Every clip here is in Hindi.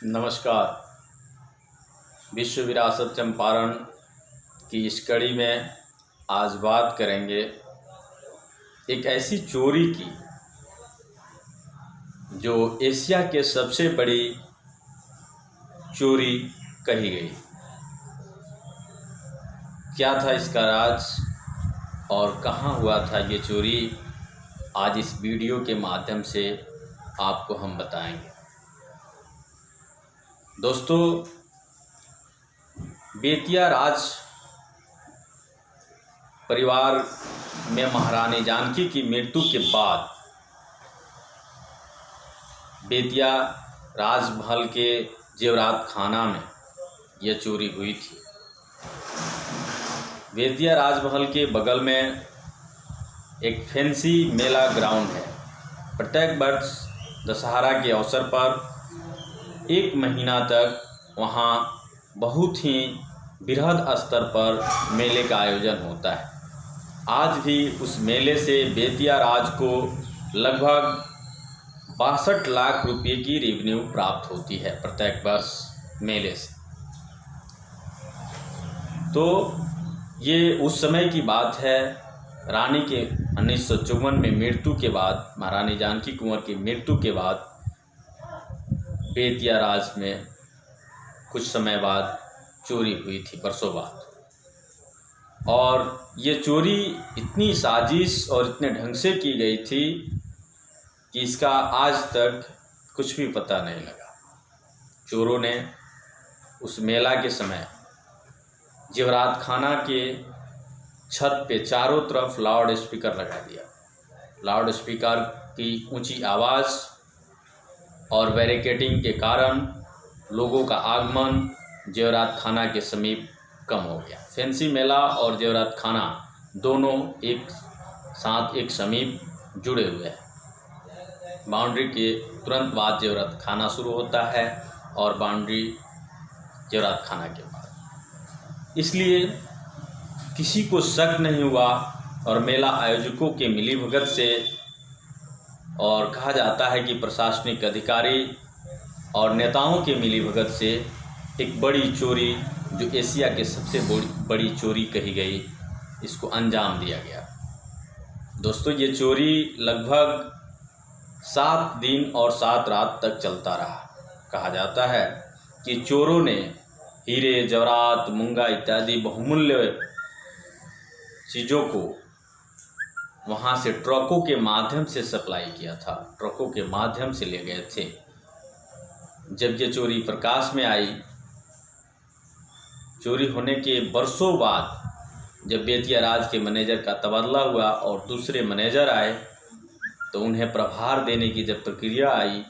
नमस्कार। विश्व विरासत चंपारण की इस कड़ी में आज बात करेंगे एक ऐसी चोरी की जो एशिया के सबसे बड़ी चोरी कही गई। क्या था इसका राज और कहाँ हुआ था ये चोरी, आज इस वीडियो के माध्यम से आपको हम बताएंगे। दोस्तों, बेतिया राज परिवार में महारानी जानकी की मृत्यु के बाद बेतिया राजमहल के जेवरात खाना में यह चोरी हुई थी। बेतिया राजमहल के बगल में एक फैंसी मेला ग्राउंड है। प्रत्येक वर्ष दशहरा के अवसर पर 1 महीना तक वहाँ बहुत ही बृहद स्तर पर मेले का आयोजन होता है। आज भी उस मेले से बेतिया राज को लगभग 62 लाख रुपये की रेवेन्यू प्राप्त होती है प्रत्येक वर्ष मेले से। तो ये उस समय की बात है। रानी के 1954 में मृत्यु के बाद, महारानी जानकी कुंवर की मृत्यु के बाद बेतिया राज में कुछ समय बाद चोरी हुई थी, वर्षों बाद। और ये चोरी इतनी साजिश और इतने ढंग से की गई थी कि इसका आज तक कुछ भी पता नहीं लगा। चोरों ने उस मेला के समय जेवरात खाना के छत पे चारों तरफ लाउड स्पीकर लगा दिया। लाउड स्पीकर की ऊंची आवाज़ और बैरिकेडिंग के कारण लोगों का आगमन जेवरात खाना के समीप कम हो गया। फैंसी मेला और जेवरात खाना दोनों एक साथ एक समीप जुड़े हुए हैं। बाउंड्री के तुरंत बाद जेवरात खाना शुरू होता है और बाउंड्री जेवरात खाना के बाद। इसलिए किसी को शक नहीं हुआ और मेला आयोजकों के मिलीभगत से, और कहा जाता है कि प्रशासनिक अधिकारी और नेताओं के मिलीभगत से एक बड़ी चोरी, जो एशिया के सबसे बड़ी चोरी कही गई, इसको अंजाम दिया गया। दोस्तों, ये चोरी लगभग 7 दिन और 7 रात तक चलता रहा। कहा जाता है कि चोरों ने हीरे, जवाहरात, मूंगा इत्यादि बहुमूल्य चीज़ों को वहाँ से ट्रकों के माध्यम से सप्लाई किया था, ट्रकों के माध्यम से ले गए थे। जब ये चोरी प्रकाश में आई, चोरी होने के वर्षों बाद जब बेतिया राज के मैनेजर का तबादला हुआ और दूसरे मैनेजर आए, तो उन्हें प्रभार देने की जब प्रक्रिया आई,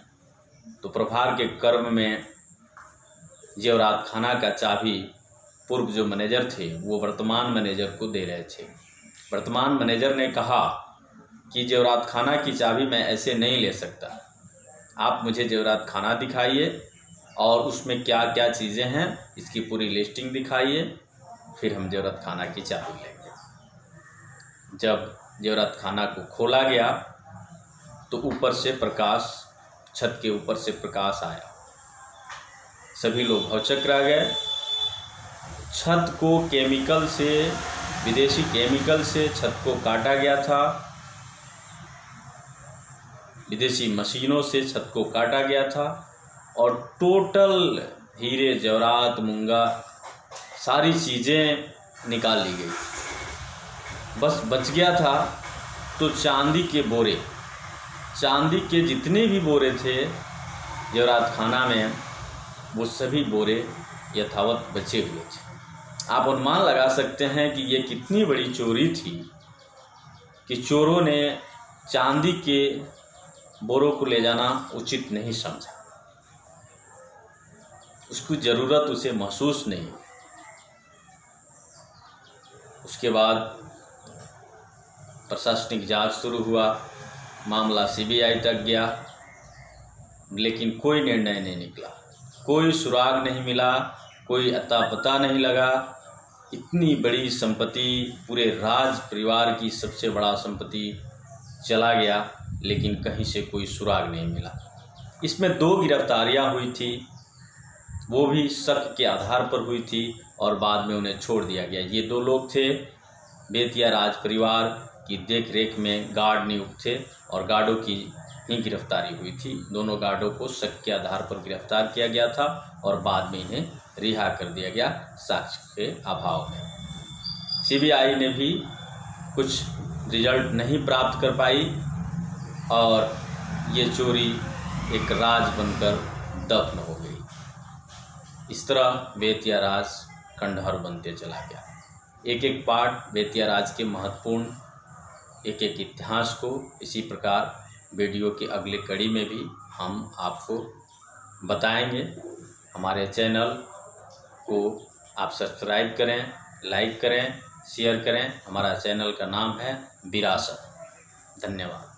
तो प्रभार के कर्म में जेवरात खाना का चाबी पूर्व जो मैनेजर थे वो वर्तमान मैनेजर को दे रहे थे। वर्तमान मैनेजर ने कहा कि जेवरात खाना की चाबी मैं ऐसे नहीं ले सकता, आप मुझे जेवरात खाना दिखाइए और उसमें क्या क्या चीज़ें हैं इसकी पूरी लिस्टिंग दिखाइए, फिर हम जेवरात खाना की चाबी लेंगे। जब जेवरात खाना को खोला गया तो ऊपर से प्रकाश, छत के ऊपर से प्रकाश आया। सभी लोग भौचक्क रह गए। छत को केमिकल से, विदेशी केमिकल से छत को काटा गया था। विदेशी मशीनों से छत को काटा गया था और टोटल हीरे, जवाहरात, मूंगा सारी चीज़ें निकाल ली गई। बस बच गया था तो चांदी के बोरे, चांदी के जितने भी बोरे थे जेवरात खाना में, वो सभी बोरे यथावत बचे हुए थे। आप अनुमान लगा सकते हैं कि ये कितनी बड़ी चोरी थी कि चोरों ने चांदी के बोरों को ले जाना उचित नहीं समझा, उसकी ज़रूरत उसे महसूस नहीं। उसके बाद प्रशासनिक जांच शुरू हुआ, मामला सीबीआई तक गया, लेकिन कोई निर्णय नहीं निकला, कोई सुराग नहीं मिला, कोई अता पता नहीं लगा। इतनी बड़ी संपत्ति, पूरे राज परिवार की सबसे बड़ा संपत्ति चला गया, लेकिन कहीं से कोई सुराग नहीं मिला। इसमें 2 गिरफ्तारियां हुई थी। वो भी शक के आधार पर हुई थी और बाद में उन्हें छोड़ दिया गया। ये 2 लोग थे, बेतिया राज परिवार की देख रेख में गार्ड नियुक्त थे और गार्डों की ही गिरफ्तारी हुई थी। दोनों गार्डों को शक के आधार पर गिरफ्तार किया गया था और बाद में इन्हें रिहा कर दिया गया साक्ष्य के अभाव में। सीबीआई ने भी कुछ रिजल्ट नहीं प्राप्त कर पाई और ये चोरी एक राज बनकर दफन हो गई। इस तरह बेतिया राज खंडहर बनते चला गया। एक एक पार्ट बेतिया राज के महत्वपूर्ण एक एक इतिहास को इसी प्रकार वीडियो की अगली कड़ी में भी हम आपको बताएंगे। हमारे चैनल को आप सब्सक्राइब करें, लाइक करें, शेयर करें। हमारा चैनल का नाम है विरासत। धन्यवाद।